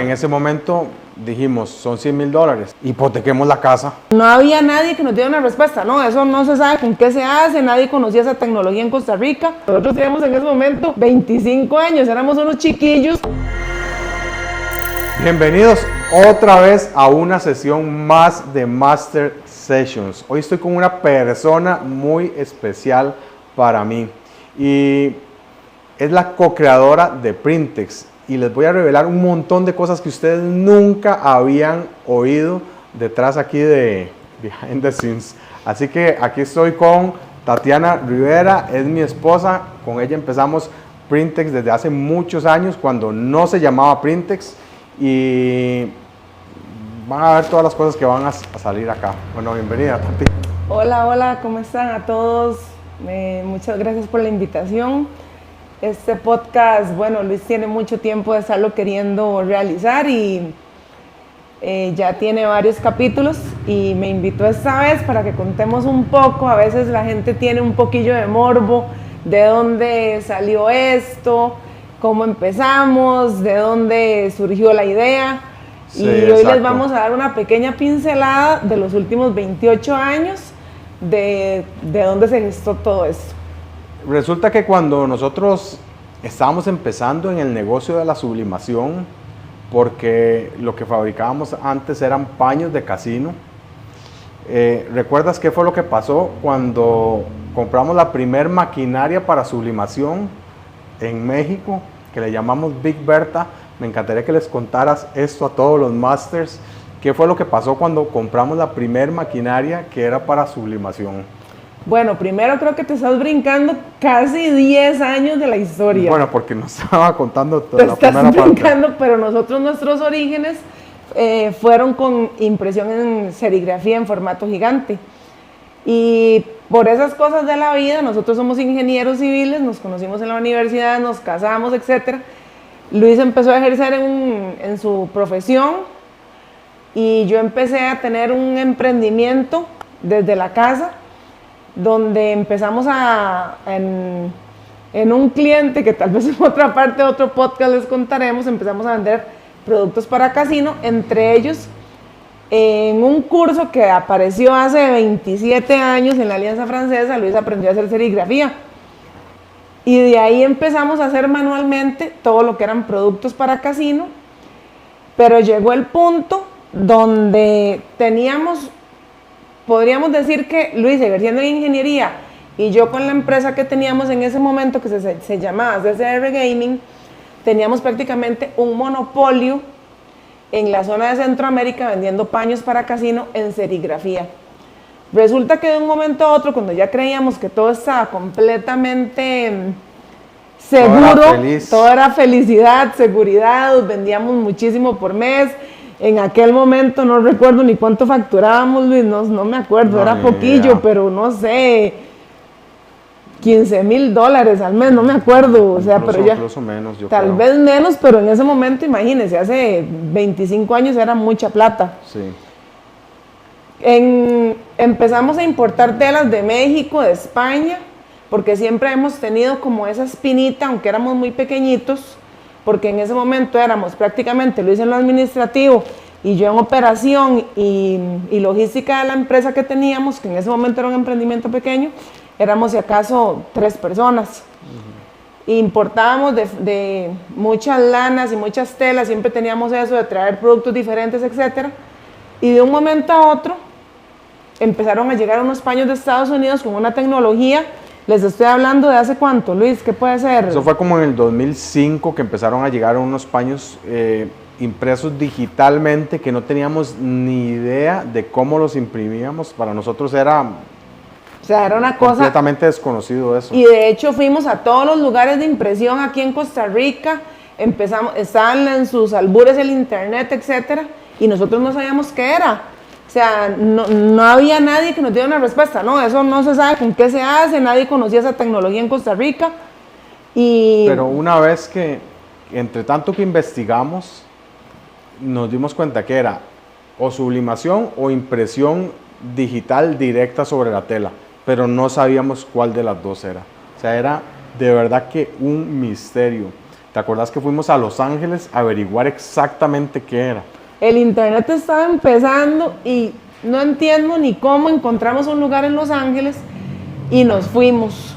en ese momento dijimos, son $100,000, hipotequemos la casa. No había nadie que nos diera una respuesta, no, eso no se sabe con qué se hace, nadie conocía esa tecnología en Costa Rica. Nosotros teníamos en ese momento 25 años, éramos unos chiquillos. Bienvenidos otra vez a una sesión más de Master Sessions. Hoy estoy con una persona muy especial para mí y es la co-creadora de Printex. Y les voy a revelar un montón de cosas que ustedes nunca habían oído detrás aquí de Behind the Scenes. Así que aquí estoy con Tatiana Rivera, es mi esposa. Con ella empezamos Printex desde hace muchos años, cuando no se llamaba Printex. Y van a ver todas las cosas que van a salir acá. Bueno, bienvenida, Tati. Hola, ¿cómo están a todos? Muchas gracias por la invitación. Este podcast, bueno, Luis tiene mucho tiempo de estarlo queriendo realizar y ya tiene varios capítulos y me invitó esta vez para que contemos un poco. A veces la gente tiene un poquillo de morbo de dónde salió esto, cómo empezamos, de dónde surgió la idea. Sí, y hoy exacto. Les vamos a dar una pequeña pincelada de los últimos 28 años de dónde se gestó todo esto. Resulta que cuando nosotros estábamos empezando en el negocio de la sublimación, porque lo que fabricábamos antes eran paños de casino, ¿recuerdas qué fue lo que pasó cuando compramos la primer maquinaria para sublimación en México, que le llamamos Big Bertha? Me encantaría que les contaras esto a todos los masters. ¿Qué fue lo que pasó cuando compramos la primer maquinaria que era para sublimación? Bueno, primero creo que te estás brincando casi 10 años de la historia. Bueno, porque nos estaba contando toda la primera parte. Te estás brincando, pero nuestros orígenes fueron con impresión en serigrafía en formato gigante. Y por esas cosas de la vida, nosotros somos ingenieros civiles, nos conocimos en la universidad, nos casamos, etc. Luis empezó a ejercer en su profesión y yo empecé a tener un emprendimiento desde la casa, donde empezamos en un cliente que tal vez en otra parte de otro podcast les contaremos, empezamos a vender productos para casino, entre ellos en un curso que apareció hace 27 años en la Alianza Francesa. Luis aprendió a hacer serigrafía y de ahí empezamos a hacer manualmente todo lo que eran productos para casino, pero llegó el punto donde podríamos decir que Luis ejerciendo en ingeniería y yo con la empresa que teníamos en ese momento, que se llamaba CCR Gaming, teníamos prácticamente un monopolio en la zona de Centroamérica vendiendo paños para casino en serigrafía. Resulta que de un momento a otro, cuando ya creíamos que todo estaba completamente seguro, todo era felicidad, seguridad, vendíamos muchísimo por mes. En aquel momento no recuerdo ni cuánto facturábamos, Luis, no me acuerdo, era poquillo, pero no sé, $15,000 al mes, no me acuerdo, o sea, pero ya, incluso menos, yo tal creo. vez menos, pero en ese momento, imagínense, hace 25 años era mucha plata. Sí. Empezamos a importar telas de México, de España, porque siempre hemos tenido como esa espinita, aunque éramos muy pequeñitos, porque en ese momento éramos prácticamente Luis en lo administrativo y yo en operación y logística de la empresa que teníamos, que en ese momento era un emprendimiento pequeño, éramos si acaso 3 personas. Importábamos de muchas lanas y muchas telas, siempre teníamos eso de traer productos diferentes, etc. Y de un momento a otro empezaron a llegar unos paños de Estados Unidos con una tecnología. Les estoy hablando de hace cuánto, Luis, ¿qué puede ser? Eso fue como en el 2005 que empezaron a llegar unos paños impresos digitalmente que no teníamos ni idea de cómo los imprimíamos. Para nosotros era una cosa completamente desconocido eso. Y de hecho fuimos a todos los lugares de impresión aquí en Costa Rica, estaban en sus albures el internet, etcétera, y nosotros no sabíamos qué era. O sea, no había nadie que nos diera una respuesta, no, eso no se sabe con qué se hace, nadie conocía esa tecnología en Costa Rica. Pero una vez que, entre tanto que investigamos, nos dimos cuenta que era o sublimación o impresión digital directa sobre la tela, pero no sabíamos cuál de las dos era. O sea, era de verdad que un misterio. ¿Te acordás que fuimos a Los Ángeles a averiguar exactamente qué era? El internet estaba empezando y no entiendo ni cómo encontramos un lugar en Los Ángeles y nos fuimos.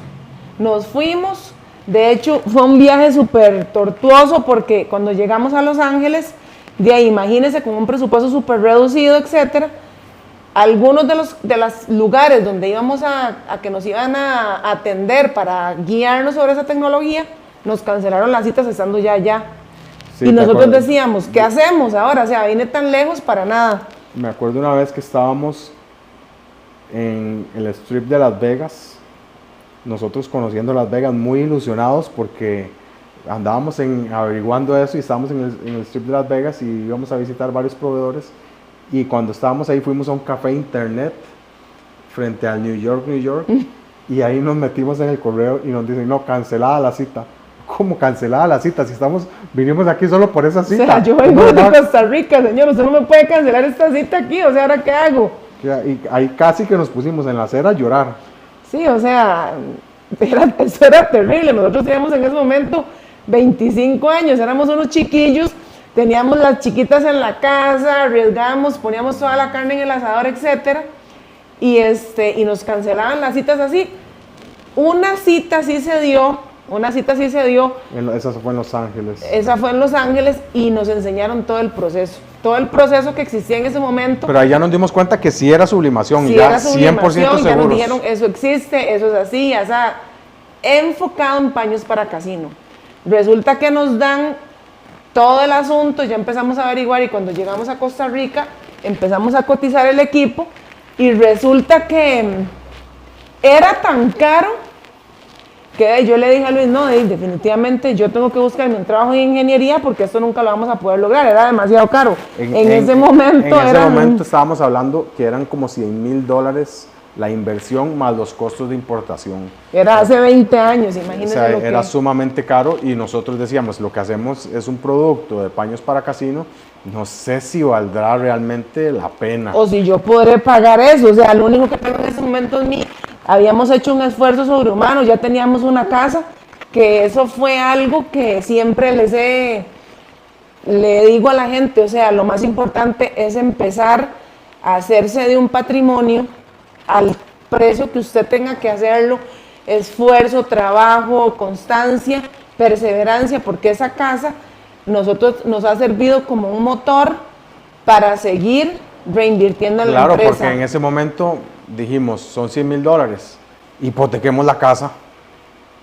Nos fuimos, de hecho fue un viaje súper tortuoso porque cuando llegamos a Los Ángeles, de ahí imagínense con un presupuesto súper reducido, etcétera, algunos de los lugares donde íbamos a que nos iban a atender para guiarnos sobre esa tecnología, nos cancelaron las citas estando ya allá. Sí, y nosotros decíamos, ¿qué hacemos ahora? O sea, vine tan lejos para nada. Me acuerdo una vez que estábamos en el strip de Las Vegas, nosotros conociendo Las Vegas muy ilusionados porque andábamos averiguando eso y estábamos en el strip de Las Vegas y íbamos a visitar varios proveedores. Y cuando estábamos ahí fuimos a un café internet frente al New York, y ahí nos metimos en el correo y nos dicen, no, cancelada la cita. ¿Cómo cancelada la cita? Si vinimos aquí solo por esa cita. O sea, yo vengo de Costa Rica, señor, usted no me puede cancelar esta cita aquí, o sea, ¿ahora qué hago? Y ahí casi que nos pusimos en la acera a llorar. Sí, o sea, eso era terrible. Nosotros teníamos en ese momento 25 años, éramos unos chiquillos, teníamos las chiquitas en la casa, arriesgábamos, poníamos toda la carne en el asador, etcétera, y nos cancelaban las citas así. Una cita sí se dio. Esa fue en Los Ángeles. Esa fue en Los Ángeles y nos enseñaron todo el proceso que existía en ese momento. Pero ahí ya nos dimos cuenta que sí era sublimación, sí ya era sublimación, 100% seguros. Ya nos dijeron, eso existe, eso es así, o sea, enfocado en paños para casino. Resulta que nos dan todo el asunto, ya empezamos a averiguar y cuando llegamos a Costa Rica empezamos a cotizar el equipo y resulta que era tan caro que yo le dije a Luis, no, definitivamente yo tengo que buscarme un trabajo en ingeniería porque esto nunca lo vamos a poder lograr, era demasiado caro. En ese momento estábamos hablando que eran como $100,000 la inversión más los costos de importación. Era hace 20 años, imagínense. O sea, era sumamente caro y nosotros decíamos, lo que hacemos es un producto de paños para casino, no sé si valdrá realmente la pena. O si yo podré pagar eso, o sea, lo único que tengo en ese momento es habíamos hecho un esfuerzo sobrehumano, ya teníamos una casa, que eso fue algo que siempre le digo a la gente, o sea, lo más importante es empezar a hacerse de un patrimonio al precio que usted tenga que hacerlo, esfuerzo, trabajo, constancia, perseverancia, porque esa casa nos ha servido como un motor para seguir reinvirtiendo en la empresa. Claro, porque en ese momento dijimos, son $100,000, hipotequemos la casa,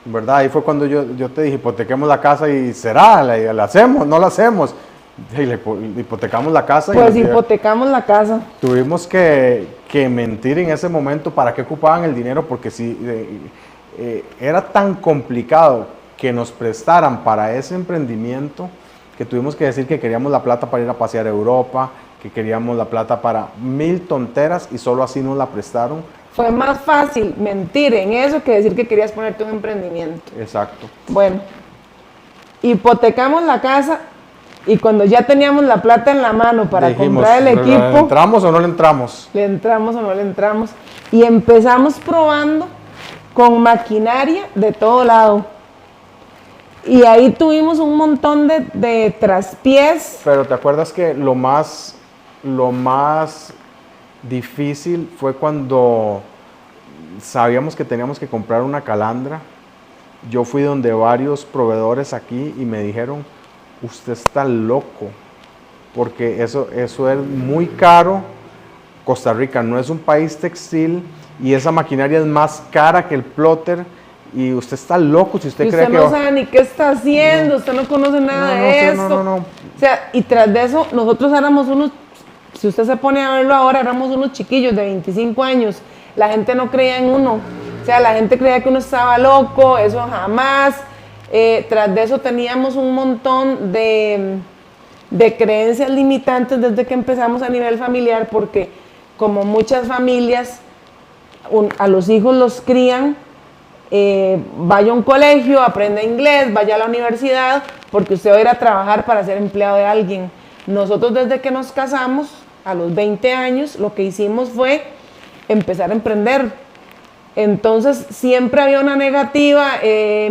¿verdad? Ahí fue cuando yo te dije, hipotequemos la casa y será, ¿la hacemos? ¿No la hacemos? Y le hipotecamos la casa. Pues hipotecamos la casa. Tuvimos que mentir en ese momento para qué ocupaban el dinero, porque si era tan complicado que nos prestaran para ese emprendimiento, que tuvimos que decir que queríamos la plata para ir a pasear a Europa, que queríamos la plata para 1000 tonteras y solo así nos la prestaron. Fue más fácil mentir en eso que decir que querías ponerte un emprendimiento. Exacto. Bueno, hipotecamos la casa y cuando ya teníamos la plata en la mano para comprar el equipo... ¿Le entramos o no le entramos? Le entramos o no le entramos. Y empezamos probando con maquinaria de todo lado. Y ahí tuvimos un montón de traspiés. Pero ¿te acuerdas que lo más difícil fue cuando sabíamos que teníamos que comprar una calandra? Yo fui donde varios proveedores aquí y me dijeron, usted está loco, porque eso es muy caro. Costa Rica no es un país textil y esa maquinaria es más cara que el plotter. Y usted está loco si usted cree que... Usted no sabe ni qué está haciendo, usted no conoce nada de esto. No. O sea, y tras de eso, nosotros éramos unos, si usted se pone a verlo ahora, éramos unos chiquillos de 25 años. La gente no creía en uno. O sea, la gente creía que uno estaba loco, eso jamás. Tras de eso teníamos un montón de creencias limitantes desde que empezamos a nivel familiar, porque como muchas familias, a los hijos los crían, vaya a un colegio, aprenda inglés, vaya a la universidad, porque usted va a ir a trabajar para ser empleado de alguien. Nosotros desde que nos casamos, a los 20 años, lo que hicimos fue empezar a emprender. Entonces siempre había una negativa,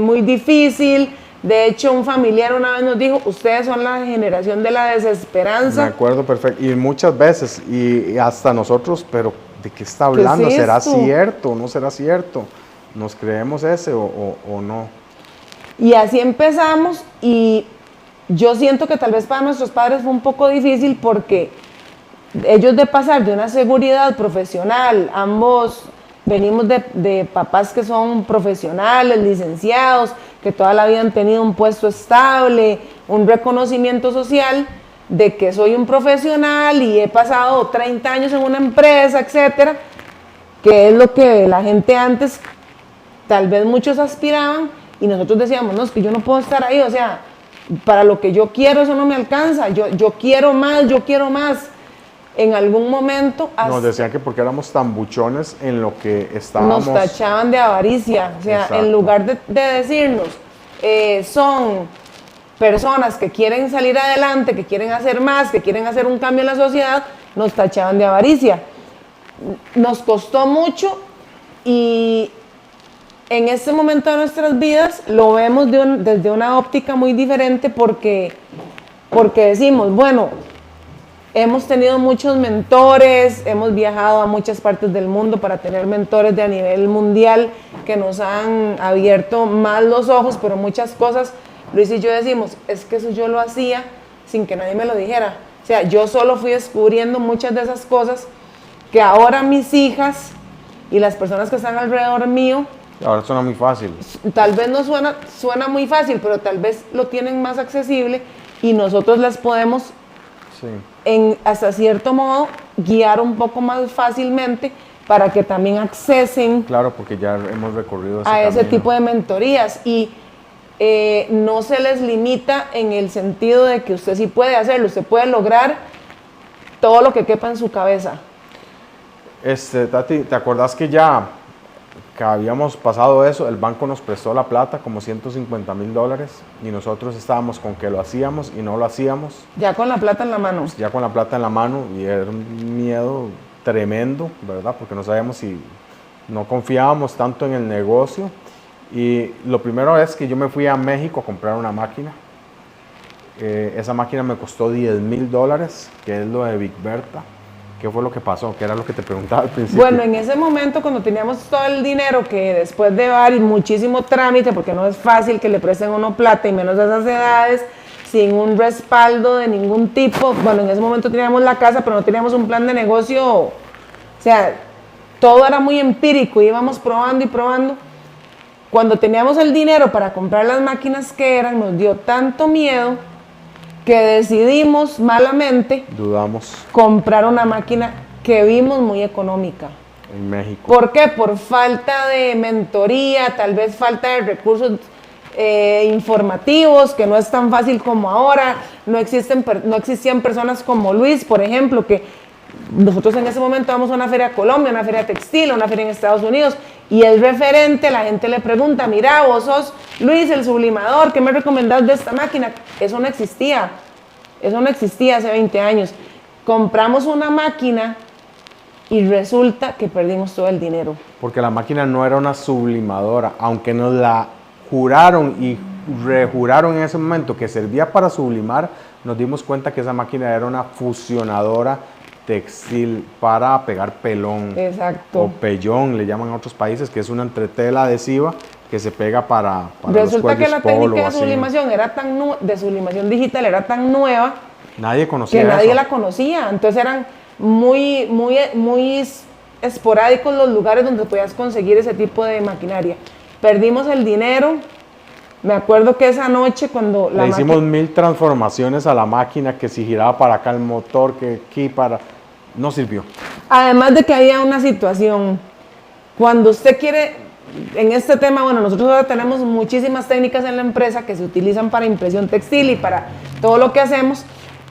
muy difícil, De hecho, un familiar una vez nos dijo, ustedes son la generación de la desesperanza. Me acuerdo perfecto. Y muchas veces, y hasta nosotros, pero ¿de qué está hablando? ¿Qué es ¿Será esto? cierto? ¿No será cierto? ¿Nos creemos ese o no? Y así empezamos, y yo siento que tal vez para nuestros padres fue un poco difícil porque ellos, de pasar de una seguridad profesional, ambos venimos de papás que son profesionales, licenciados, que toda la vida han tenido un puesto estable, un reconocimiento social de que soy un profesional y he pasado 30 años en una empresa, etcétera, que es lo que la gente antes, tal vez muchos aspiraban, y nosotros decíamos, no, es que yo no puedo estar ahí, o sea, para lo que yo quiero eso no me alcanza, yo quiero más, yo quiero más. En algún momento Nos decían que porque éramos tan buchones en lo que estábamos... nos tachaban de avaricia, o sea, Exacto. en lugar de decirnos, son personas que quieren salir adelante, que quieren hacer más, que quieren hacer un cambio en la sociedad, nos tachaban de avaricia. Nos costó mucho, y en este momento de nuestras vidas lo vemos desde una óptica muy diferente porque decimos, bueno, hemos tenido muchos mentores, hemos viajado a muchas partes del mundo para tener mentores de a nivel mundial que nos han abierto más los ojos, pero muchas cosas, Luis y yo decimos, es que eso yo lo hacía sin que nadie me lo dijera. O sea, yo solo fui descubriendo muchas de esas cosas que ahora mis hijas y las personas que están alrededor mío, Ahora suena muy fácil. tal vez no suena muy fácil, pero tal vez lo tienen más accesible, y nosotros les podemos, Sí. hasta cierto modo, guiar un poco más fácilmente para que también accesen Claro, porque ya hemos recorrido ese a ese camino. tipo de mentorías, y no se les limita en el sentido de que usted sí puede hacerlo, usted puede lograr todo lo que quepa en su cabeza. Tati, ¿te acordás que ya que habíamos pasado eso? El banco nos prestó la plata, como $150,000, y nosotros estábamos con que lo hacíamos y no lo hacíamos, Ya con la plata en la mano. ya con la plata en la mano, y era un miedo tremendo, ¿verdad? Porque no sabíamos si, no confiábamos tanto en el negocio. Y lo primero es que yo me fui a México a comprar una máquina. Esa máquina me costó $10,000, que es lo de Big Berta. ¿Qué fue lo que pasó? ¿Qué era lo que te preguntaba al principio? Bueno, en ese momento, cuando teníamos todo el dinero, que después de muchísimo trámite, porque no es fácil que le presten a uno plata, y menos a esas edades, sin un respaldo de ningún tipo. Bueno, en ese momento teníamos la casa, pero no teníamos un plan de negocio. O sea, todo era muy empírico, íbamos probando y probando. Cuando teníamos el dinero para comprar las máquinas que eran, nos dio tanto miedo que decidimos malamente Dudamos comprar una máquina que vimos muy económica. en México. ¿Por qué? Por falta de mentoría, tal vez falta de recursos informativos, que no es tan fácil como ahora. No existían personas como Luis, por ejemplo, que nosotros en ese momento vamos a una feria a Colombia, una feria textil, una feria en Estados Unidos, y el referente, la gente le pregunta, mira, vos sos Luis, el sublimador, ¿qué me recomendás de esta máquina? Eso no existía hace 20 años. Compramos una máquina y resulta que perdimos todo el dinero. Porque la máquina no era una sublimadora, aunque nos la juraron y rejuraron en ese momento que servía para sublimar, nos dimos cuenta que esa máquina era una fusionadora textil para pegar pelón. Exacto. O pellón, le llaman a otros países, que es una entretela adhesiva que se pega para Resulta los que la cuellos polo, técnica de así. sublimación de sublimación digital era tan nueva Nadie conocía que nadie eso. la conocía. Entonces eran muy esporádicos los lugares donde podías conseguir ese tipo de maquinaria. Perdimos el dinero. Me acuerdo que esa noche cuando Le hicimos 1000 transformaciones a la máquina, que si giraba para acá el motor, que aquí para... No sirvió. Además de que había una situación, cuando usted quiere, en este tema, bueno, nosotros ahora tenemos muchísimas técnicas en la empresa que se utilizan para impresión textil y para todo lo que hacemos,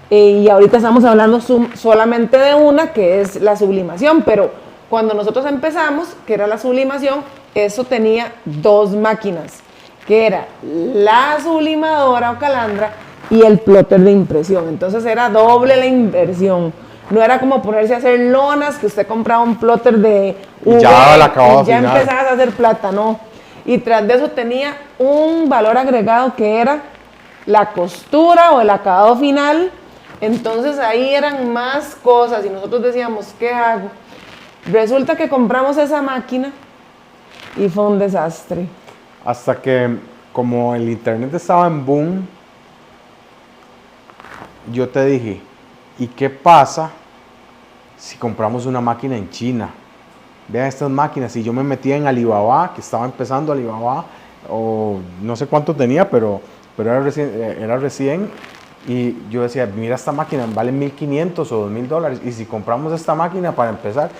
y ahorita estamos hablando solamente de una, que es la sublimación, pero cuando nosotros empezamos, que era la sublimación, eso tenía 2 máquinas, que era la sublimadora o calandra y el plotter de impresión. Entonces era doble la inversión. No era como ponerse a hacer lonas, que usted compraba un plotter de Y ya daba el acabado y ya final. empezabas a hacer plata, no. Y tras de eso tenía un valor agregado que era la costura o el acabado final. Entonces ahí eran más cosas y nosotros decíamos, ¿qué hago? Resulta que compramos esa máquina y fue un desastre. Hasta que, como el internet estaba en boom, yo te dije, ¿y qué pasa si compramos una máquina en China? Vean estas máquinas. Y yo me metía en Alibaba, que estaba empezando Alibaba, o no sé cuánto tenía, pero era recién. Y yo decía, mira, esta máquina vale $1,500 o $2,000. Y si compramos esta máquina para empezar,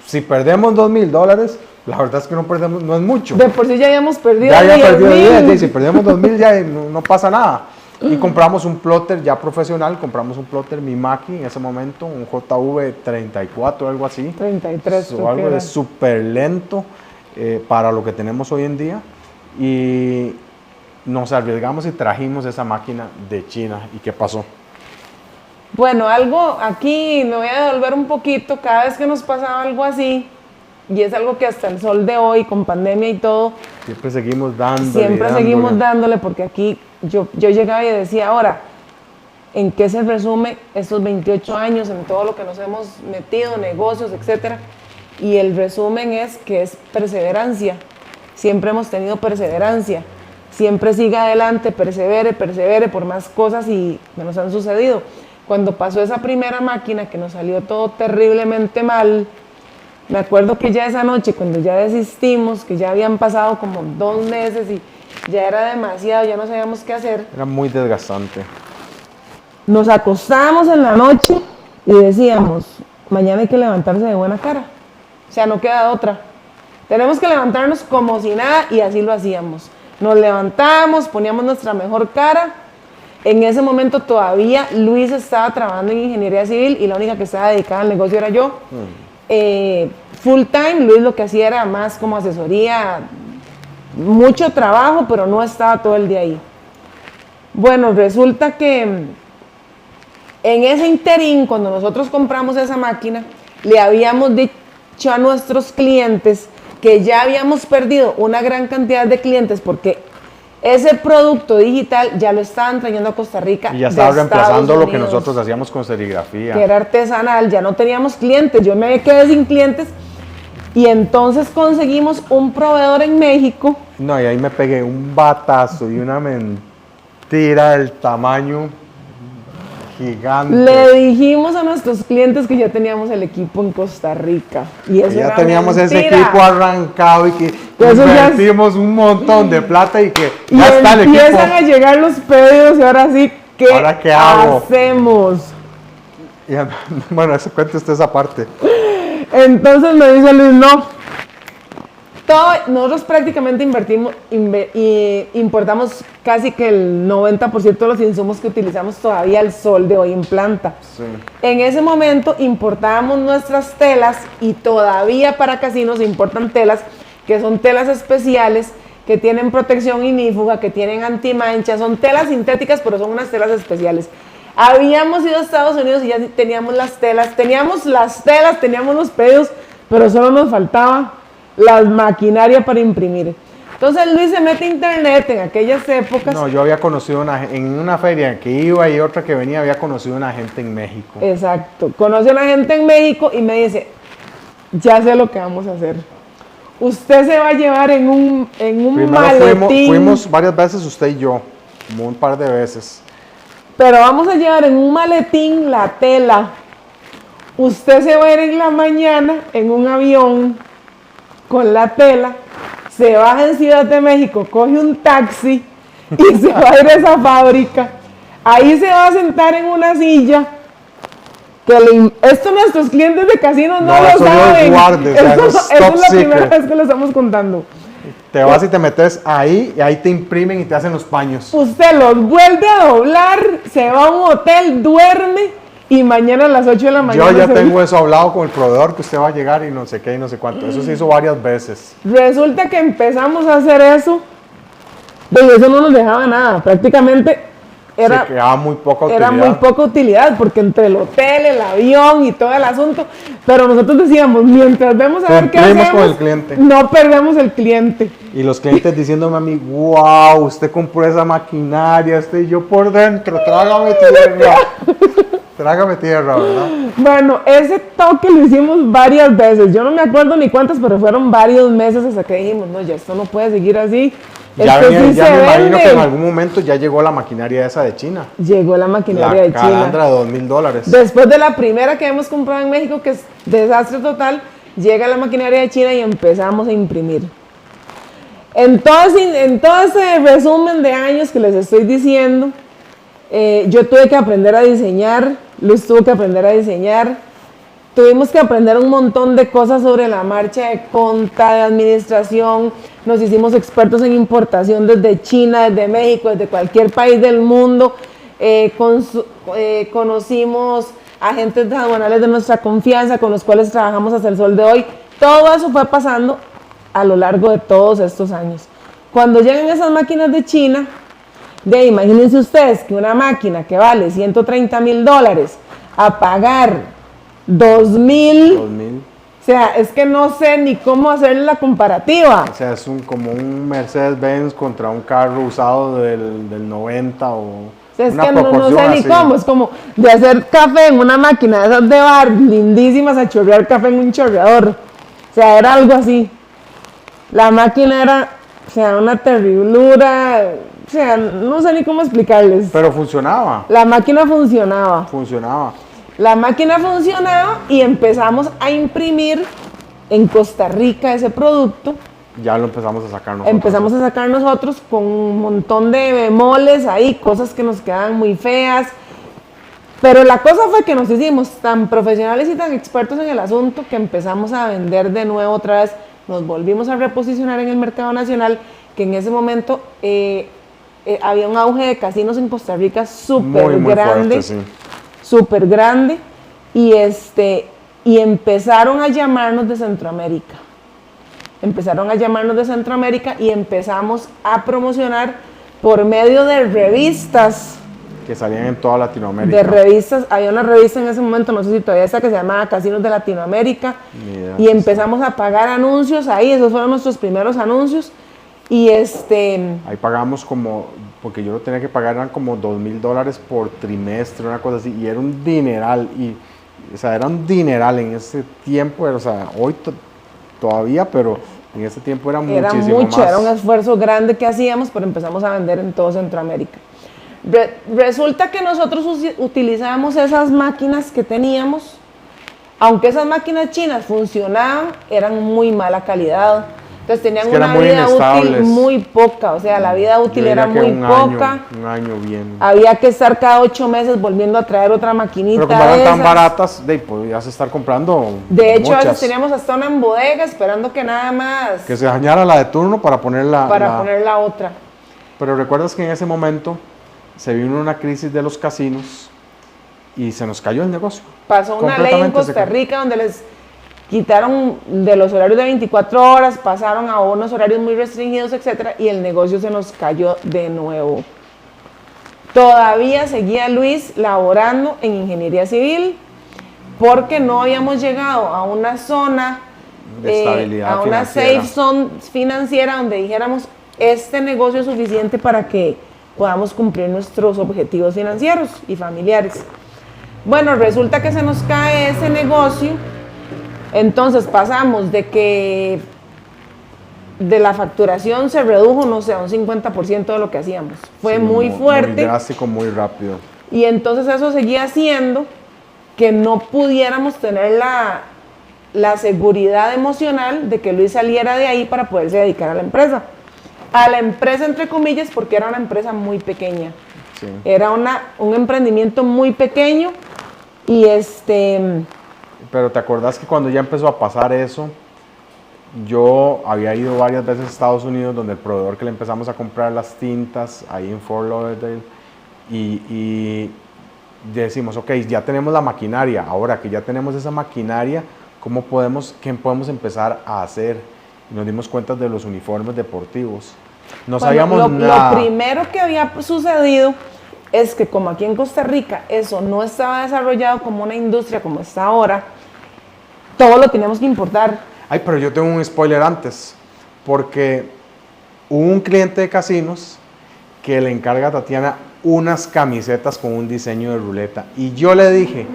si perdemos $2,000, la verdad es que no perdemos, no es mucho. De por sí ya habíamos perdido Ya 10,000. si perdemos 2,000 ya no pasa nada. Y compramos un plotter ya profesional, compramos un plotter Mimaki en ese momento, un JV34 algo así. 33 o algo de súper lento para lo que tenemos hoy en día. Y nos arriesgamos y trajimos esa máquina de China. ¿Y qué pasó? Bueno, algo aquí me voy a devolver un poquito. Cada vez que nos pasaba algo así, y es algo que hasta el sol de hoy, con pandemia y todo, Siempre seguimos dándole. siempre seguimos dándole, porque aquí yo llegaba y decía, ahora, ¿en qué se resume estos 28 años, en todo lo que nos hemos metido, negocios, etcétera? Y el resumen es que es perseverancia. Siempre hemos tenido perseverancia. Siempre siga adelante, persevere por más cosas y que nos han sucedido. Cuando pasó esa primera máquina que nos salió todo terriblemente mal, me acuerdo que ya esa noche, cuando ya desistimos, que ya habían pasado como 2 meses y ya era demasiado, ya no sabíamos qué hacer, Era muy desgastante. nos acostábamos en la noche y decíamos, mañana hay que levantarse de buena cara. O sea, no queda otra. Tenemos que levantarnos como si nada y así lo hacíamos. Nos levantábamos, poníamos nuestra mejor cara. En ese momento todavía Luis estaba trabajando en ingeniería civil y la única que estaba dedicada al negocio era yo. Full time, Luis lo que hacía era más como asesoría, mucho trabajo, pero no estaba todo el día ahí. Bueno, resulta que en ese interín, cuando nosotros compramos esa máquina, le habíamos dicho a nuestros clientes que ya habíamos perdido una gran cantidad de clientes porque ese producto digital ya lo estaban trayendo a Costa Rica. Y ya estaba de reemplazando Estados lo que Unidos, nosotros hacíamos con serigrafía. que era artesanal, ya no teníamos clientes, yo me quedé sin clientes y entonces conseguimos un proveedor en México. No, y ahí me pegué un batazo y una mentira del tamaño gigante. Le dijimos a nuestros clientes que ya teníamos el equipo en Costa Rica. Y eso Ya era teníamos ese mentira. equipo arrancado y que Eso ya invertimos un montón de plata y que Y ya está el equipo. empiezan a llegar los pedidos y ahora sí, ¿qué, ¿Ahora qué hago? hacemos? Y, bueno, eso cuente usted esa parte. Entonces me dice Luis, no. Nosotros prácticamente importamos casi que el 90% de los insumos que utilizamos todavía al sol de hoy en planta. Sí. En ese momento importábamos nuestras telas y todavía para casinos importan telas que son telas especiales, que tienen protección inífuga, que tienen antimancha, son telas sintéticas, pero son unas telas especiales. Habíamos ido a Estados Unidos y ya teníamos las telas, teníamos los pedidos, pero solo nos faltaba la maquinaria para imprimir. Entonces Luis se mete a internet en aquellas épocas. No, yo había conocido en una feria que iba y otra que venía, había conocido una gente en México. Exacto, conoce a una gente en México y me dice, ya sé lo que vamos a hacer. Usted se va a llevar en un Primero maletín. fuimos varias veces usted y yo, como un par de veces. Pero vamos a llevar en un maletín la tela. Usted se va a ir en la mañana en un avión con la tela, se baja en Ciudad de México, coge un taxi y se va a ir a esa fábrica. Ahí se va a sentar en una silla. Esto nuestros clientes de casinos no lo eso Dios saben. guarde, o sea, Eso eso es es top la primera secret. vez que lo estamos contando. Te vas y te metes ahí y ahí te imprimen y te hacen los paños. Usted los vuelve a doblar, se va a un hotel, duerme y mañana a las 8 de la mañana. Yo ya tengo eso hablado con el proveedor que usted va a llegar y no sé qué y no sé cuánto. Eso se hizo varias veces. Resulta que empezamos a hacer eso, pero eso no nos dejaba nada. Prácticamente Se quedaba muy poca utilidad. era muy poca utilidad porque entre el hotel, el avión y todo el asunto. Pero nosotros decíamos, mientras vemos a ver qué Cumplimos hacemos, con el cliente. no perdemos el cliente. Y los clientes diciéndome a mí, wow, usted compró esa maquinaria, y yo por dentro, trágame tierra. Trágame tierra, ¿verdad? Bueno, ese toque lo hicimos varias veces. Yo no me acuerdo ni cuántas, pero fueron varios meses hasta que dijimos, no, ya esto no puede seguir así. Ya, Esto sí ya se me imagino vende. que en algún momento ya llegó la maquinaria esa de China. Llegó la maquinaria La de China. calandra de $2,000. Después de la primera que hemos comprado en México, que es desastre total, llega la maquinaria de China y empezamos a imprimir. En todo ese resumen de años que les estoy diciendo, yo tuve que aprender a diseñar, Luis tuvo que aprender a diseñar, tuvimos que aprender un montón de cosas sobre la marcha de conta, de administración, nos hicimos expertos en importación desde China, desde México, desde cualquier país del mundo, conocimos agentes aduanales de nuestra confianza con los cuales trabajamos hasta el sol de hoy. Todo eso fue pasando a lo largo de todos estos años. Cuando llegan esas máquinas de China, imagínense ustedes que una máquina que vale $130,000 a pagar 2,000, o sea, es que no sé ni cómo hacer la comparativa. O sea, es como un Mercedes-Benz contra un carro usado del 90 o sea, es una que no sé proporción ni así. cómo, es como de hacer café en una máquina de esas de bar lindísimas a chorrear café en un chorreador. O sea, era algo así. La máquina era, o sea, una terriblura, o sea, no sé ni cómo explicarles. Pero funcionaba. La máquina funcionaba. Funcionaba. La máquina funcionaba y empezamos a imprimir en Costa Rica ese producto. Ya lo empezamos a sacar nosotros. Empezamos a sacar nosotros con un montón de bemoles ahí, cosas que nos quedaban muy feas. Pero la cosa fue que nos hicimos tan profesionales y tan expertos en el asunto que empezamos a vender de nuevo otra vez. Nos volvimos a reposicionar en el mercado nacional, que en ese momento había un auge de casinos en Costa Rica súper grande. Fuerte, sí. Súper grande. Y empezaron a llamarnos de Centroamérica. Empezaron a llamarnos de Centroamérica y empezamos a promocionar por medio de revistas. Que salían en toda Latinoamérica. De revistas, había una revista en ese momento, no sé si todavía está, que se llamaba Casinos de Latinoamérica. Y empezamos a pagar anuncios ahí, esos fueron nuestros primeros anuncios. Y ahí pagamos como, porque yo lo tenía que pagar, eran como $2,000 por trimestre, una cosa así, y era un dineral, o sea, era un dineral en ese tiempo, o sea, hoy todavía, pero en ese tiempo era muchísimo más. Era un esfuerzo grande que hacíamos, pero empezamos a vender en todo Centroamérica. Resulta que nosotros utilizábamos esas máquinas que teníamos, aunque esas máquinas chinas funcionaban, eran muy mala calidad. Entonces tenían una vida útil muy poca, o sea, la vida útil era muy poca. Un año bien. Había que estar cada 8 meses volviendo a traer otra maquinita. Pero como eran tan baratas, podías estar comprando. De hecho, a veces teníamos hasta una en bodega esperando que nada más. Que se dañara la de turno para poner poner la otra. Pero recuerdas que en ese momento se vino una crisis de los casinos y se nos cayó el negocio. Pasó una ley en Costa Rica donde les quitaron de los horarios de 24 horas, pasaron a unos horarios muy restringidos, etcétera, y el negocio se nos cayó de nuevo. Todavía seguía Luis laborando en ingeniería civil porque no habíamos llegado a una zona de estabilidad, a una safe zone financiera donde dijéramos este negocio es suficiente para que podamos cumplir nuestros objetivos financieros y familiares. Bueno, resulta que se nos cae ese negocio. Entonces pasamos de que de la facturación se redujo, no sé, a un 50% de lo que hacíamos. Fue muy fuerte. Muy drástico, muy rápido. Y entonces eso seguía haciendo que no pudiéramos tener la seguridad emocional de que Luis saliera de ahí para poderse dedicar a la empresa. A la empresa, entre comillas, porque era una empresa muy pequeña. Sí. Era un emprendimiento muy pequeño y Pero ¿te acordás que cuando ya empezó a pasar eso, yo había ido varias veces a Estados Unidos donde el proveedor que le empezamos a comprar las tintas, ahí en Fort Lauderdale, y decimos, ok, ya tenemos la maquinaria, ahora que ya tenemos esa maquinaria, ¿qué podemos empezar a hacer? Y nos dimos cuenta de los uniformes deportivos. No sabíamos nada. Lo primero que había sucedido es que como aquí en Costa Rica eso no estaba desarrollado como una industria como está ahora, todo lo teníamos que importar. Ay, pero yo tengo un spoiler antes, porque hubo un cliente de casinos que le encarga a Tatiana unas camisetas con un diseño de ruleta. Y yo le dije,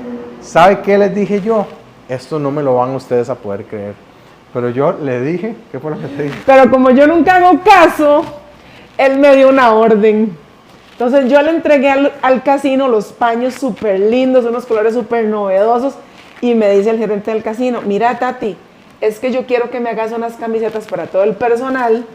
¿sabe qué les dije yo? Esto no me lo van ustedes a poder creer. Pero yo le dije, ¿qué fue lo que te dije? Pero como yo nunca hago caso, él me dio una orden. Entonces yo le entregué al casino los paños súper lindos, unos colores súper novedosos. Y me dice el gerente del casino, mira Tati, es que yo quiero que me hagas unas camisetas para todo el personal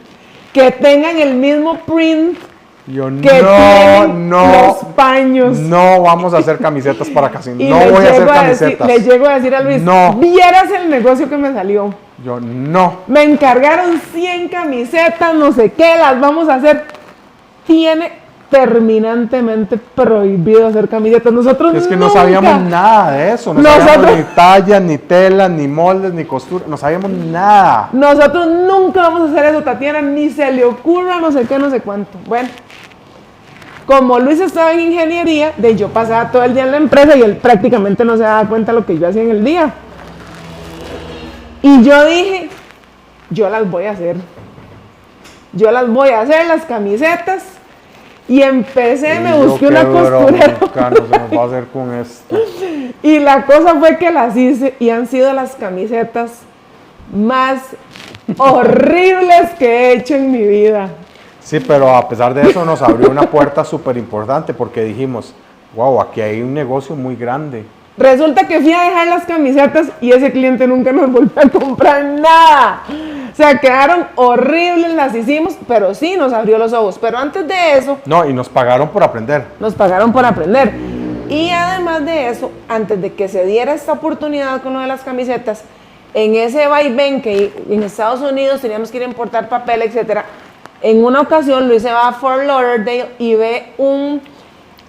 que tengan el mismo print Yo que tienen los paños. No vamos a hacer camisetas para casinos. Y No voy a hacer camisetas. Le llego a decir a Luis, No. vieras el negocio que me salió. Yo no. Me encargaron 100 camisetas, no sé qué, las vamos a hacer. Tiene terminantemente prohibido hacer camisetas. Nosotros Es que nunca, no sabíamos nada de eso. No sabíamos ni tallas, ni telas, ni moldes, ni costura. No sabíamos nada. Nosotros nunca vamos a hacer eso, Tatiana, ni se le ocurra no sé qué, no sé cuánto. Bueno, como Luis estaba en ingeniería, yo pasaba todo el día en la empresa y él prácticamente no se daba cuenta de lo que yo hacía en el día. Y yo dije, yo las voy a hacer. Yo las voy a hacer, las camisetas. Y empecé, me busqué una costurera. Se nos va a hacer con esto. Y la cosa fue que las hice y han sido las camisetas más horribles que he hecho en mi vida. Sí, pero a pesar de eso nos abrió una puerta súper importante porque dijimos, wow, aquí hay un negocio muy grande. Resulta que fui a dejar las camisetas y ese cliente nunca nos volvió a comprar nada. O sea, quedaron horribles, las hicimos, pero sí nos abrió los ojos. Pero antes de eso... No, y nos pagaron por aprender. Nos pagaron por aprender. Y además de eso, antes de que se diera esta oportunidad con lo de las camisetas, en ese vaivén que en Estados Unidos teníamos que ir a importar papel, etcétera, en una ocasión Luis se va a Fort Lauderdale y ve un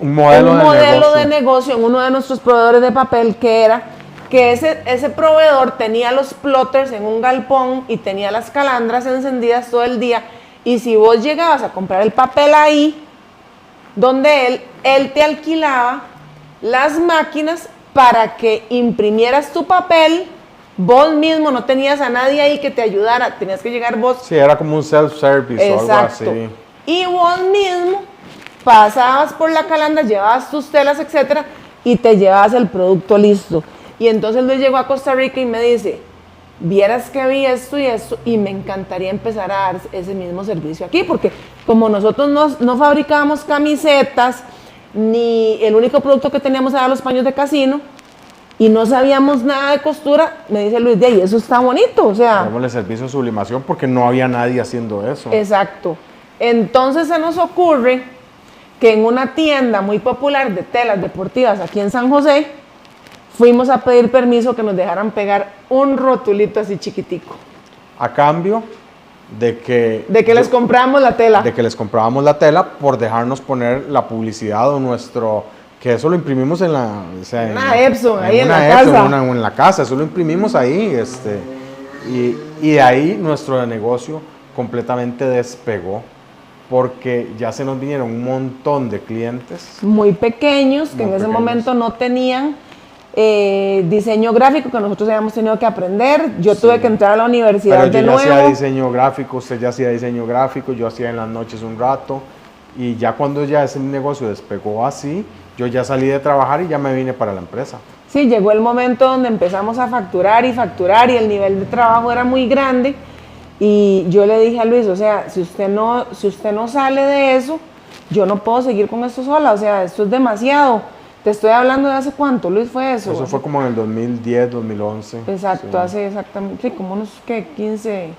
modelo de negocio en uno de nuestros proveedores de papel que era que ese proveedor tenía los plotters en un galpón y tenía las calandras encendidas todo el día, y si vos llegabas a comprar el papel ahí donde él te alquilaba las máquinas para que imprimieras tu papel vos mismo, no tenías a nadie ahí que te ayudara, tenías que llegar vos. Sí, era como un self-service o algo así. Y vos mismo pasabas por la calandra, llevabas tus telas, etcétera, y te llevabas el producto listo. Y entonces Luis llegó a Costa Rica y me dice, vieras que vi esto y esto, y me encantaría empezar a dar ese mismo servicio aquí, porque como nosotros no fabricábamos camisetas, ni el único producto que teníamos era los paños de casino, y no sabíamos nada de costura, me dice Luis, de ahí, eso está bonito, o sea. Dámosle servicio de sublimación porque no había nadie haciendo eso. Exacto. Entonces se nos ocurre que en una tienda muy popular de telas deportivas aquí en San José, fuimos a pedir permiso que nos dejaran pegar un rotulito así chiquitico. A cambio de que les comprábamos la tela. De que les comprábamos la tela por dejarnos poner la publicidad o nuestro... Que eso lo imprimimos en la... O sea, una Epson, ahí en la Epson, casa. En la casa, eso lo imprimimos ahí. Y de ahí nuestro negocio completamente despegó, porque ya se nos vinieron un montón de clientes. Muy pequeños, que en ese momento no tenían diseño gráfico, que nosotros habíamos tenido que aprender. Yo tuve que entrar a la universidad de nuevo. Pero yo ya hacía diseño gráfico, usted ya hacía diseño gráfico, yo hacía en las noches un rato. Y ya cuando ya ese negocio despegó así, yo ya salí de trabajar y ya me vine para la empresa. Sí, llegó el momento donde empezamos a facturar y el nivel de trabajo era muy grande. Y yo le dije a Luis, o sea, si usted no sale de eso, yo no puedo seguir con esto sola, o sea, esto es demasiado. Te estoy hablando de hace cuánto, Luis, fue eso. Eso fue como en el 2010, 2011. Exacto, sí. Hace exactamente, sí, como unos, ¿qué? 15...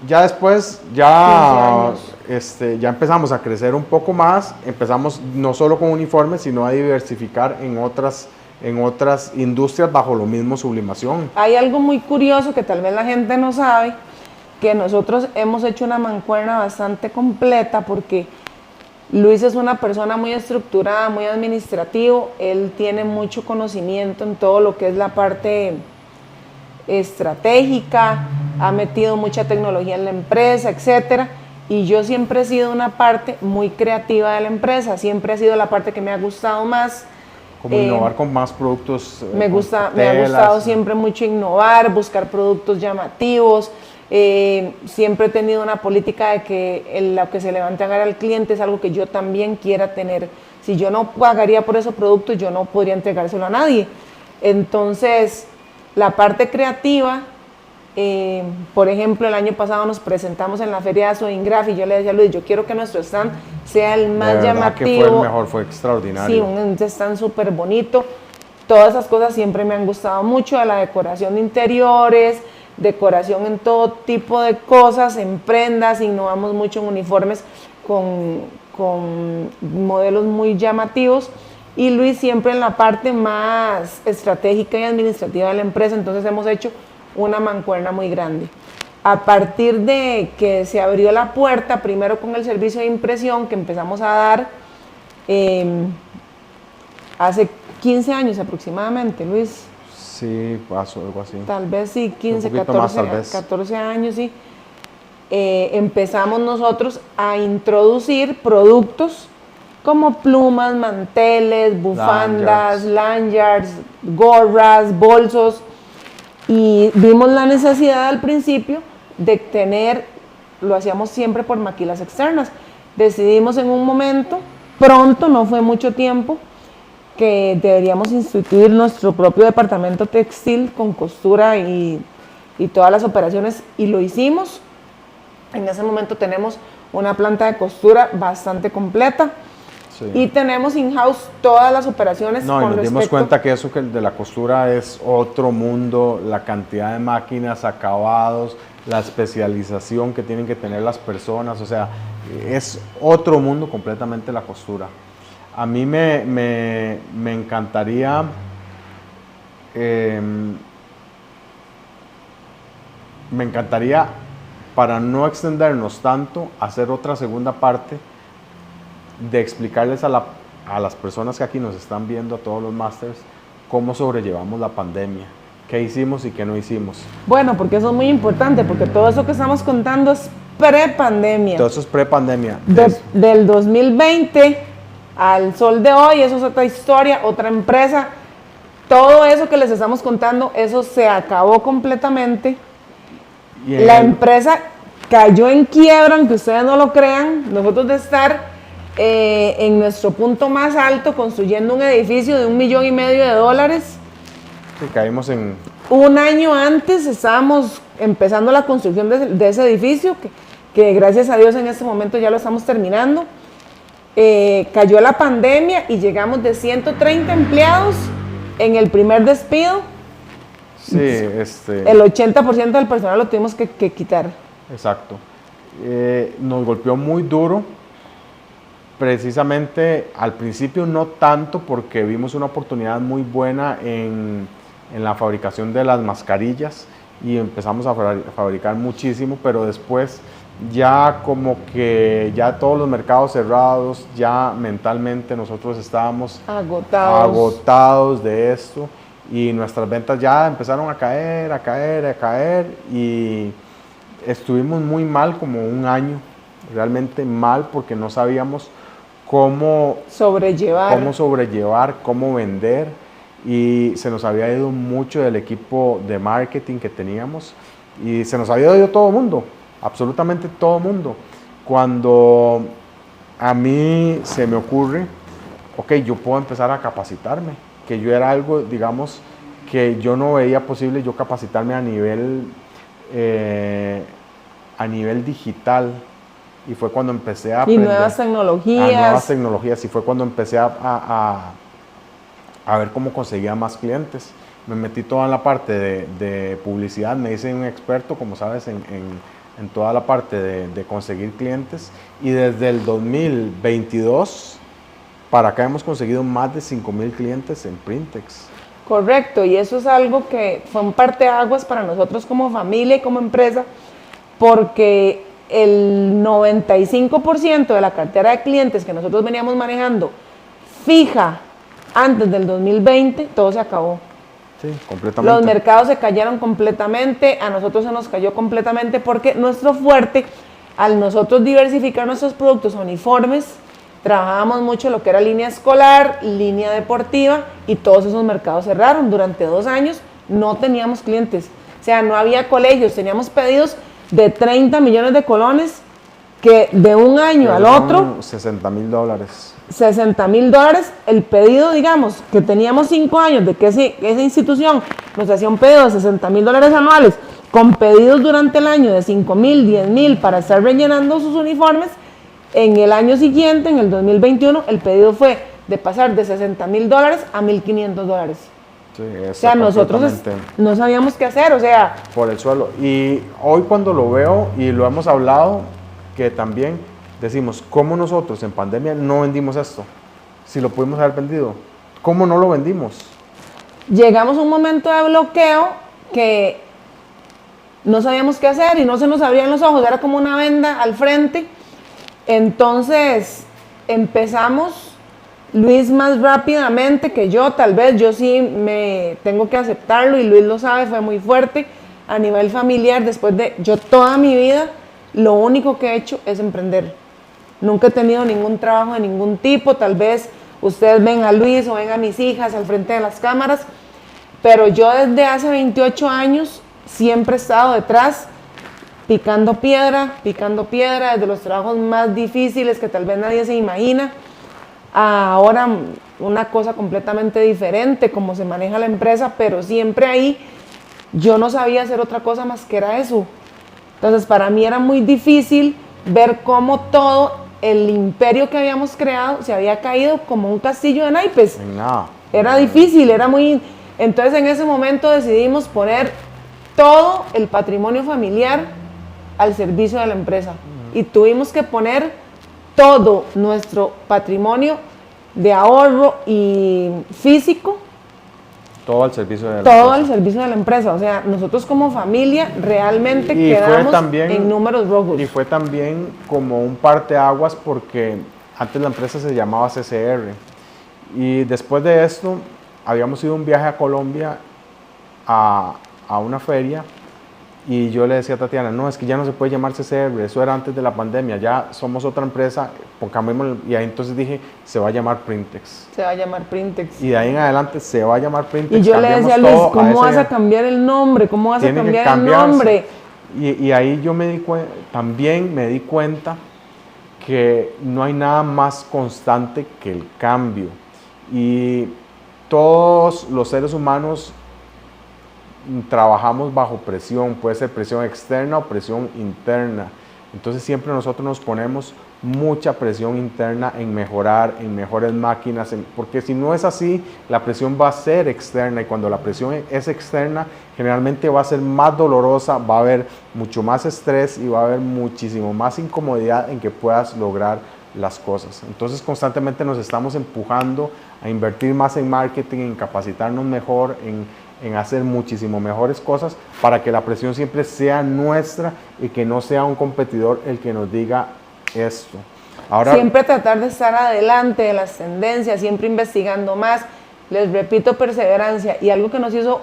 Ya después, ya empezamos a crecer un poco más, empezamos no solo con uniformes, sino a diversificar en otras industrias bajo lo mismo sublimación. Hay algo muy curioso que tal vez la gente no sabe, que nosotros hemos hecho una mancuerna bastante completa, porque Luis es una persona muy estructurada, muy administrativo, él tiene mucho conocimiento en todo lo que es la parte estratégica, ha metido mucha tecnología en la empresa, etcétera, y yo siempre he sido una parte muy creativa de la empresa, siempre ha sido la parte que me ha gustado más, Como innovar con más productos. Me ha telas, gustado siempre mucho innovar, buscar productos llamativos. Siempre he tenido una política de que lo que se le va a entregar al cliente es algo que yo también quiera tener. Si yo no pagaría por esos productos, yo no podría entregárselo a nadie. Entonces, la parte creativa, por ejemplo, el año pasado nos presentamos en la feria de Sodingraph y yo le decía a Luis, yo quiero que nuestro stand sea el más llamativo. Que fue el mejor, fue extraordinario. Sí, un stand súper bonito. Todas esas cosas siempre me han gustado mucho, de la decoración de interiores, decoración en todo tipo de cosas, en prendas, innovamos mucho en uniformes con modelos muy llamativos, y Luis siempre en la parte más estratégica y administrativa de la empresa. Entonces hemos hecho una mancuerna muy grande. A partir de que se abrió la puerta, primero con el servicio de impresión que empezamos a dar hace 15 años aproximadamente, Luis. Sí, pasó algo así. Tal vez sí, 15, 14 años, sí. Empezamos nosotros a introducir productos como plumas, manteles, bufandas, lanyards, gorras, bolsos, y vimos la necesidad al principio de tener, lo hacíamos siempre por maquilas externas. Decidimos en un momento, pronto, no fue mucho tiempo, que deberíamos instituir nuestro propio departamento textil con costura y todas las operaciones, y lo hicimos. En ese momento tenemos una planta de costura bastante completa. Sí. Y tenemos in-house todas las operaciones. No, y nos dimos cuenta que eso que de la costura es otro mundo, la cantidad de máquinas, acabados, la especialización que tienen que tener las personas, o sea, es otro mundo completamente la costura. A mí me encantaría para no extendernos tanto, hacer otra segunda parte de explicarles a las personas que aquí nos están viendo, a todos los masters, cómo sobrellevamos la pandemia, qué hicimos y qué no hicimos. Bueno, porque eso es muy importante, porque todo eso que estamos contando es pre-pandemia. Todo eso es pre-pandemia. Del 2020 al sol de hoy, eso es otra historia, otra empresa. Todo eso que les estamos contando, eso se acabó completamente. La empresa cayó en quiebra, aunque ustedes no lo crean. Nosotros de estar en nuestro punto más alto, construyendo un edificio de $1,5 millones. Sí, caímos en... Un año antes estábamos empezando la construcción de ese edificio, que gracias a Dios en este momento ya lo estamos terminando. Cayó la pandemia y llegamos de 130 empleados en el primer despido. Sí, el 80% del personal lo tuvimos que quitar. Exacto. Nos golpeó muy duro. Precisamente al principio no tanto, porque vimos una oportunidad muy buena en la fabricación de las mascarillas y empezamos a fabricar muchísimo, pero después ya como que ya todos los mercados cerrados, ya mentalmente nosotros estábamos agotados de esto, y nuestras ventas ya empezaron a caer, y estuvimos muy mal como un año, realmente mal, porque no sabíamos cómo sobrellevar, cómo vender, y se nos había ido mucho del equipo de marketing que teníamos, y se nos había ido todo el mundo, absolutamente todo el mundo. Cuando a mí se me ocurre, ok, yo puedo empezar a capacitarme, que yo era algo, digamos, que yo no veía posible yo capacitarme a nivel digital. Y fue cuando empecé a aprender. Y nuevas tecnologías. Y fue cuando empecé a ver cómo conseguía más clientes. Me metí toda en la parte de publicidad, me hice un experto, como sabes, en toda la parte de conseguir clientes. Y desde el 2022 para acá hemos conseguido más de 5,000 clientes en Printex. Correcto, y eso es algo que fue un parteaguas para nosotros como familia y como empresa, porque el 95% de la cartera de clientes que nosotros veníamos manejando fija antes del 2020, todo se acabó. Sí, completamente. Los mercados se cayeron completamente, a nosotros se nos cayó completamente, porque nuestro fuerte, al nosotros diversificar nuestros productos uniformes, trabajábamos mucho lo que era línea escolar, línea deportiva, y todos esos mercados cerraron. Durante 2 años no teníamos clientes, o sea, no había colegios, teníamos pedidos de 30 millones de colones que de un año al otro... $60,000. $60,000 el pedido, digamos, que teníamos 5 años de que esa institución nos hacía un pedido de $60,000 anuales, con pedidos durante el año de 5,000, 10,000 para estar rellenando sus uniformes. En el año siguiente, en el 2021, el pedido fue de pasar de $60,000 a $1,500. Sí, o sea, nosotros no sabíamos qué hacer, o sea... Por el suelo. Y hoy cuando lo veo, y lo hemos hablado, que también decimos, ¿cómo nosotros en pandemia no vendimos esto? Si lo pudimos haber vendido, ¿cómo no lo vendimos? Llegamos a un momento de bloqueo que no sabíamos qué hacer y no se nos abrían los ojos, era como una venda al frente. Entonces empezamos, Luis más rápidamente que yo, tal vez yo sí me tengo que aceptarlo y Luis lo sabe, fue muy fuerte a nivel familiar. Después de yo toda mi vida, lo único que he hecho es emprender. Nunca he tenido ningún trabajo de ningún tipo, tal vez ustedes ven a Luis o ven a mis hijas al frente de las cámaras, pero yo desde hace 28 años siempre he estado detrás, picando piedra, desde los trabajos más difíciles que tal vez nadie se imagina, a ahora una cosa completamente diferente, como se maneja la empresa, pero siempre ahí yo no sabía hacer otra cosa más que era eso. Entonces para mí era muy difícil ver cómo todo el imperio que habíamos creado se había caído como un castillo de naipes. No. Era difícil, era muy... Entonces en ese momento decidimos poner todo el patrimonio familiar al servicio de la empresa. Y tuvimos que poner todo nuestro patrimonio de ahorro y físico, todo al servicio de la todo empresa. al servicio de la empresa. O sea, nosotros como familia realmente Y quedamos en números rojos. Y fue también como un parteaguas porque antes la empresa se llamaba CCR. Y después de esto, habíamos ido un viaje a Colombia a una feria. Y yo le decía a Tatiana, no, es que ya no se puede llamar CCR, eso era antes de la pandemia, ya somos otra empresa, y ahí entonces dije, se va a llamar Printex. Se va a llamar Printex. Y de ahí en adelante se va a llamar Printex. Y yo le decía a Luis, ¿cómo vas a cambiar el nombre? ¿Cómo vas a cambiar el nombre? Y ahí yo también me di cuenta que no hay nada más constante que el cambio. Y todos los seres humanos trabajamos bajo presión, puede ser presión externa o presión interna. Entonces siempre nosotros nos ponemos mucha presión interna en mejorar, en mejores máquinas, porque si no es así, la presión va a ser externa, y cuando la presión es externa, generalmente va a ser más dolorosa, va a haber mucho más estrés y va a haber muchísimo más incomodidad en que puedas lograr las cosas. Entonces constantemente nos estamos empujando a invertir más en marketing, en capacitarnos mejor, en hacer muchísimo mejores cosas para que la presión siempre sea nuestra y que no sea un competidor el que nos diga esto. Ahora, siempre tratar de estar adelante de las tendencias, siempre investigando más. Les repito, perseverancia. Y algo que nos hizo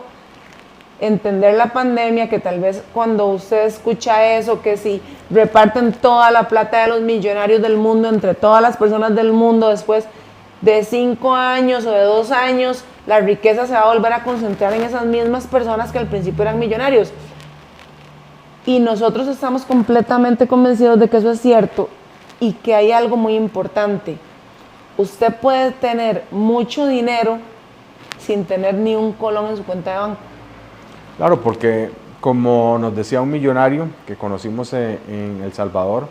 entender la pandemia, que tal vez cuando usted escucha eso, que si reparten toda la plata de los millonarios del mundo entre todas las personas del mundo, después de 5 años o de 2 años, la riqueza se va a volver a concentrar en esas mismas personas que al principio eran millonarios. Y nosotros estamos completamente convencidos de que eso es cierto y que hay algo muy importante. Usted puede tener mucho dinero sin tener ni un colón en su cuenta de banco. Claro, porque como nos decía un millonario que conocimos en El Salvador,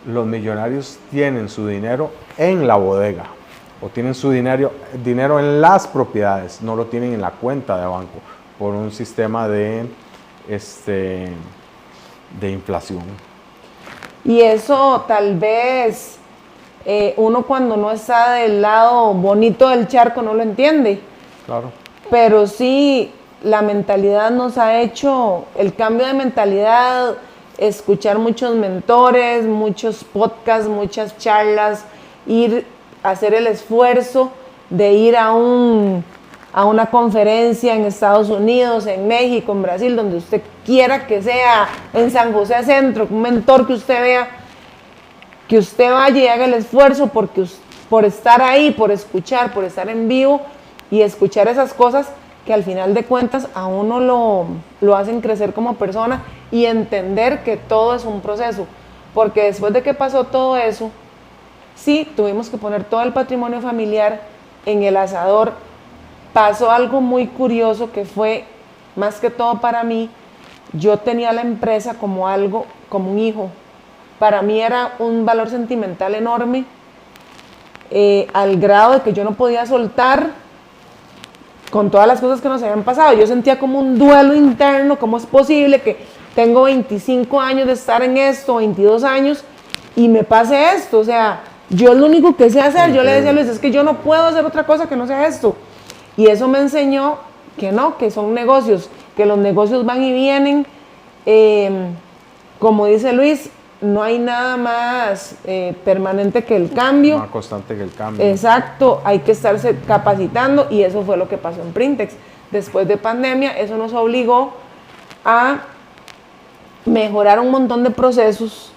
los millonarios tienen su dinero en la bodega, o tienen su dinero en las propiedades, no lo tienen en la cuenta de banco, por un sistema de inflación. Y eso tal vez uno cuando no está del lado bonito del charco no lo entiende. Claro. Pero sí, la mentalidad nos ha hecho, el cambio de mentalidad, escuchar muchos mentores, muchos podcasts, muchas charlas, hacer el esfuerzo de ir a una conferencia en Estados Unidos, en México, en Brasil, donde usted quiera que sea, en San José Centro, un mentor que usted vea, que usted vaya y haga el esfuerzo porque por estar ahí, por escuchar, por estar en vivo y escuchar esas cosas que al final de cuentas a uno lo hacen crecer como persona y entender que todo es un proceso. Porque después de que pasó todo eso, sí, tuvimos que poner todo el patrimonio familiar en el asador. Pasó algo muy curioso que fue, más que todo para mí, yo tenía la empresa como algo, como un hijo. Para mí era un valor sentimental enorme, al grado de que yo no podía soltar con todas las cosas que nos habían pasado. Yo sentía como un duelo interno, cómo es posible que tengo 25 años de estar en esto, 22 años, y me pase esto. O sea, yo lo único que sé hacer, yo le decía a Luis, es que yo no puedo hacer otra cosa que no sea esto. Y eso me enseñó que no, que son negocios, que los negocios van y vienen. Como dice Luis, no hay nada más permanente que el cambio. Más constante que el cambio. Exacto, hay que estarse capacitando y eso fue lo que pasó en Printex. Después de pandemia, eso nos obligó a mejorar un montón de procesos,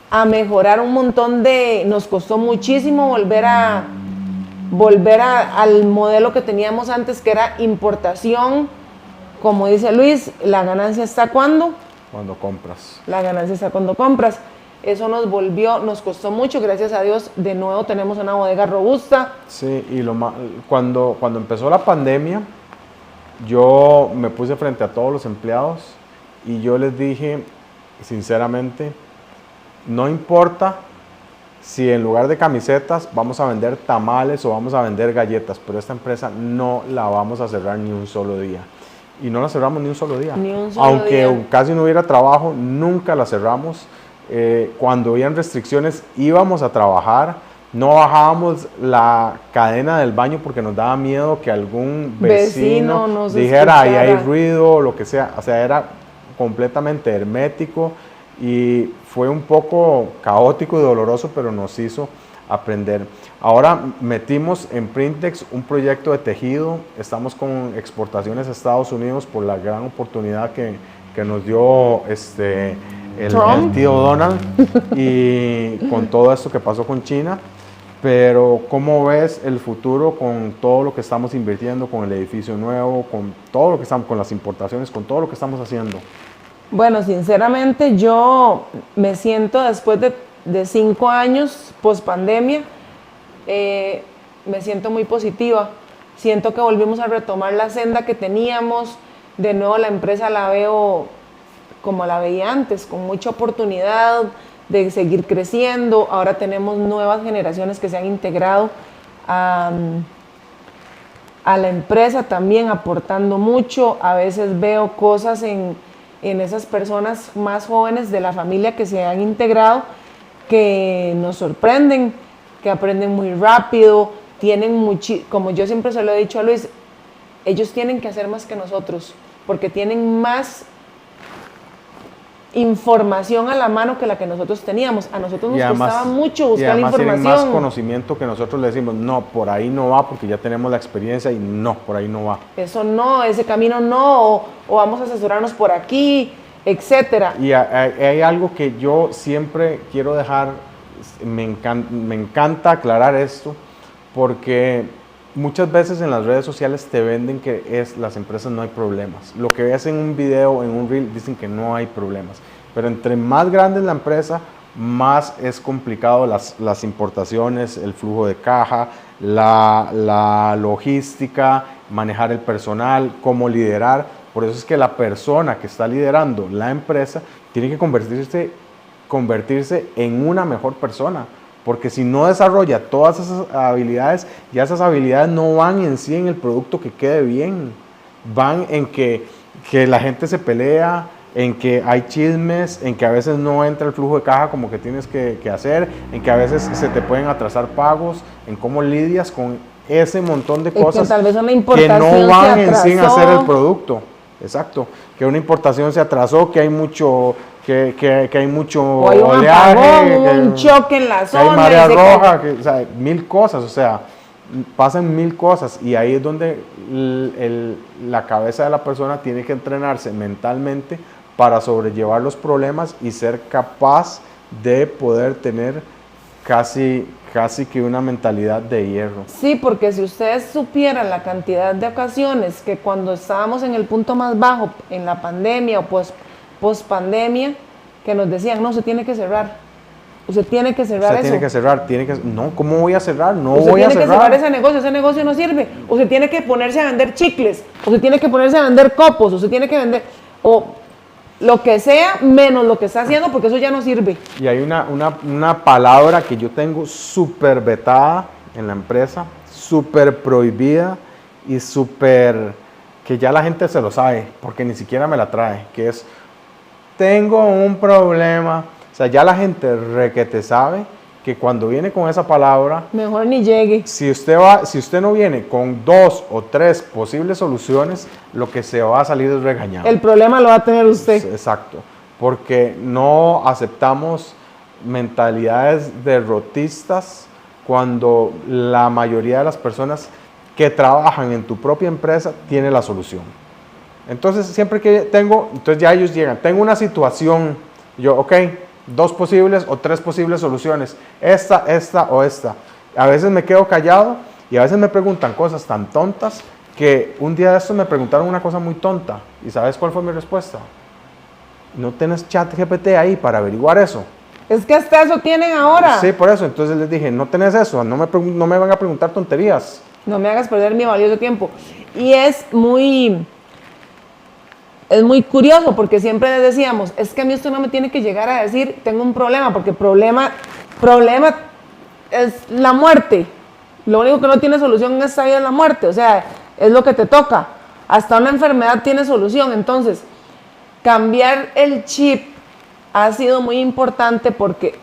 a mejorar un montón de... Nos costó muchísimo volver al modelo que teníamos antes, que era importación. Como dice Luis, la ganancia está cuando compras. La ganancia está cuando compras. Eso nos costó mucho, gracias a Dios, de nuevo tenemos una bodega robusta. Sí, y cuando empezó la pandemia, yo me puse frente a todos los empleados y yo les dije, sinceramente, no importa si en lugar de camisetas vamos a vender tamales o vamos a vender galletas, pero esta empresa no la vamos a cerrar ni un solo día. Y no la cerramos ni un solo día. Aunque casi no hubiera trabajo, nunca la cerramos. Cuando habían restricciones íbamos a trabajar, no bajábamos la cadena del baño porque nos daba miedo que algún vecino dijera ahí hay ruido o lo que sea. O sea, era completamente hermético y fue un poco caótico y doloroso, pero nos hizo aprender. Ahora metimos en Printex un proyecto de tejido, estamos con exportaciones a Estados Unidos por la gran oportunidad que nos dio el tío Donald y con todo esto que pasó con China. Pero ¿cómo ves el futuro con todo lo que estamos invirtiendo, con el edificio nuevo, con todo lo que estamos, con las importaciones, con todo lo que estamos haciendo? Bueno, sinceramente yo me siento después de 5 años post pandemia, me siento muy positiva. Siento que volvimos a retomar la senda que teníamos. De nuevo la empresa la veo como la veía antes, con mucha oportunidad de seguir creciendo. Ahora tenemos nuevas generaciones que se han integrado a la empresa también, aportando mucho. A veces veo cosas en esas personas más jóvenes de la familia que se han integrado que nos sorprenden, que aprenden muy rápido, como yo siempre se lo he dicho a Luis, ellos tienen que hacer más que nosotros, porque tienen más información a la mano que la que nosotros teníamos. A nosotros nos costaba mucho buscar la información. Tienen más conocimiento que nosotros le decimos, no, por ahí no va, porque ya tenemos la experiencia y no, por ahí no va. Eso no, ese camino no, o vamos a asesorarnos por aquí, etcétera. Y hay algo que yo siempre quiero dejar, me encanta aclarar esto, porque muchas veces en las redes sociales te venden que las empresas no hay problemas. Lo que ves en un video, en un reel, dicen que no hay problemas. Pero entre más grande es la empresa, más es complicado las importaciones, el flujo de caja, la logística, manejar el personal, cómo liderar. Por eso es que la persona que está liderando la empresa tiene que convertirse en una mejor persona. Porque si no desarrolla todas esas habilidades, ya esas habilidades no van en sí en el producto que quede bien. Van en que la gente se pelea, en que hay chismes, en que a veces no entra el flujo de caja como que tienes que hacer, en que a veces se te pueden atrasar pagos, en cómo lidias con ese montón de cosas que, tal vez una que no van en sí en hacer el producto. Exacto, que una importación se atrasó, que hay mucho... Que hay mucho oleaje, un choque en la zona, hay marea roja, o sea, mil cosas, o sea, pasan mil cosas y ahí es donde la cabeza de la persona tiene que entrenarse mentalmente para sobrellevar los problemas y ser capaz de poder tener casi casi que una mentalidad de hierro. Sí, porque si ustedes supieran la cantidad de ocasiones que cuando estábamos en el punto más bajo, en la pandemia o post pandemia, que nos decían, no, se tiene que cerrar. Usted tiene que cerrar eso. Tiene que cerrar, no, ¿cómo voy a cerrar? No usted voy a tiene cerrar. que cerrar ese negocio no sirve. Usted tiene que ponerse a vender chicles, usted tiene que ponerse a vender copos, usted tiene que vender, o lo que sea, menos lo que está haciendo, porque eso ya no sirve. Y hay una palabra que yo tengo súper vetada en la empresa, súper prohibida y súper, que ya la gente se lo sabe, porque ni siquiera me la trae, que es, tengo un problema. O sea, ya la gente requete sabe que cuando viene con esa palabra, mejor ni llegue. si usted no viene con 2 o 3 posibles soluciones, lo que se va a salir es regañado. El problema lo va a tener usted. Exacto, porque no aceptamos mentalidades derrotistas cuando la mayoría de las personas que trabajan en tu propia empresa tienen la solución. Entonces, siempre que entonces ya ellos llegan, tengo una situación, yo, ok, 2 posibles o 3 posibles soluciones, esta o esta. A veces me quedo callado y a veces me preguntan cosas tan tontas que un día de estos me preguntaron una cosa muy tonta. ¿Y sabes cuál fue mi respuesta? ¿No tienes chat GPT ahí para averiguar eso? Es que hasta eso tienen ahora. Sí, por eso. Entonces les dije, no tenés eso, no me van a preguntar tonterías. No me hagas perder mi valioso tiempo. Y es muy curioso porque siempre les decíamos, es que a mí usted no me tiene que llegar a decir, tengo un problema, porque problema es la muerte. Lo único que no tiene solución en esta vida es la muerte, o sea, es lo que te toca. Hasta una enfermedad tiene solución. Entonces, cambiar el chip ha sido muy importante porque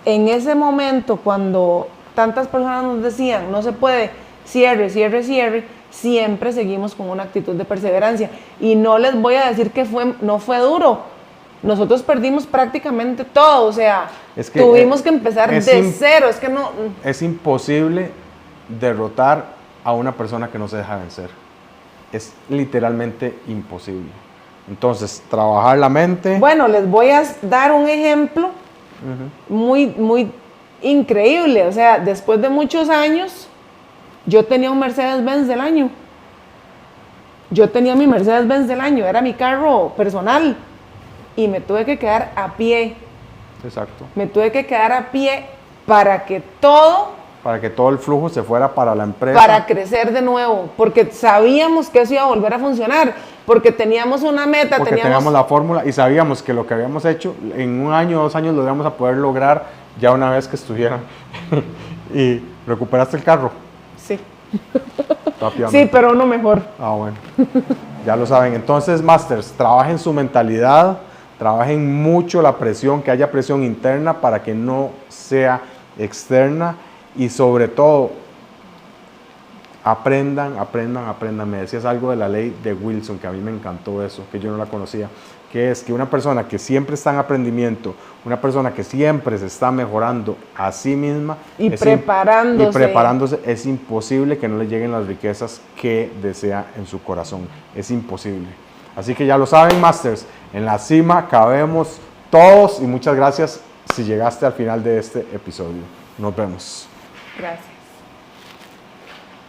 en ese momento, cuando tantas personas nos decían, no se puede, cierre, siempre seguimos con una actitud de perseverancia. Y no les voy a decir que no fue duro. Nosotros perdimos prácticamente todo, o sea, tuvimos que empezar de cero. Es imposible derrotar a una persona que no se deja vencer. Es literalmente imposible. Entonces, trabajar la mente. Bueno, les voy a dar un ejemplo muy increíble. O sea, después de muchos años, yo tenía un Mercedes-Benz del año. Era mi carro personal. Y me tuve que quedar a pie. Exacto. Me tuve que quedar a pie para que todo el flujo se fuera para la empresa. Para crecer de nuevo. Porque sabíamos que eso iba a volver a funcionar. Porque teníamos una meta. Porque teníamos la fórmula y sabíamos que lo que habíamos hecho en 1 año, 2 años lo íbamos a poder lograr ya una vez que estuvieran. ¿Y recuperaste el carro? Sí. Rápidamente. Sí, pero uno mejor. Ah, bueno. Ya lo saben. Entonces, Masters, trabajen su mentalidad, trabajen mucho la presión, que haya presión interna para que no sea externa y sobre todo, aprendan. Me decías algo de la ley de Wilson, que a mí me encantó eso, que yo no la conocía, que es que una persona que siempre está en aprendimiento, una persona que siempre se está mejorando a sí misma y preparándose, es imposible que no le lleguen las riquezas que desea en su corazón. Es imposible. Así que ya lo saben, Masters, en la cima cabemos todos y muchas gracias si llegaste al final de este episodio. Nos vemos. Gracias.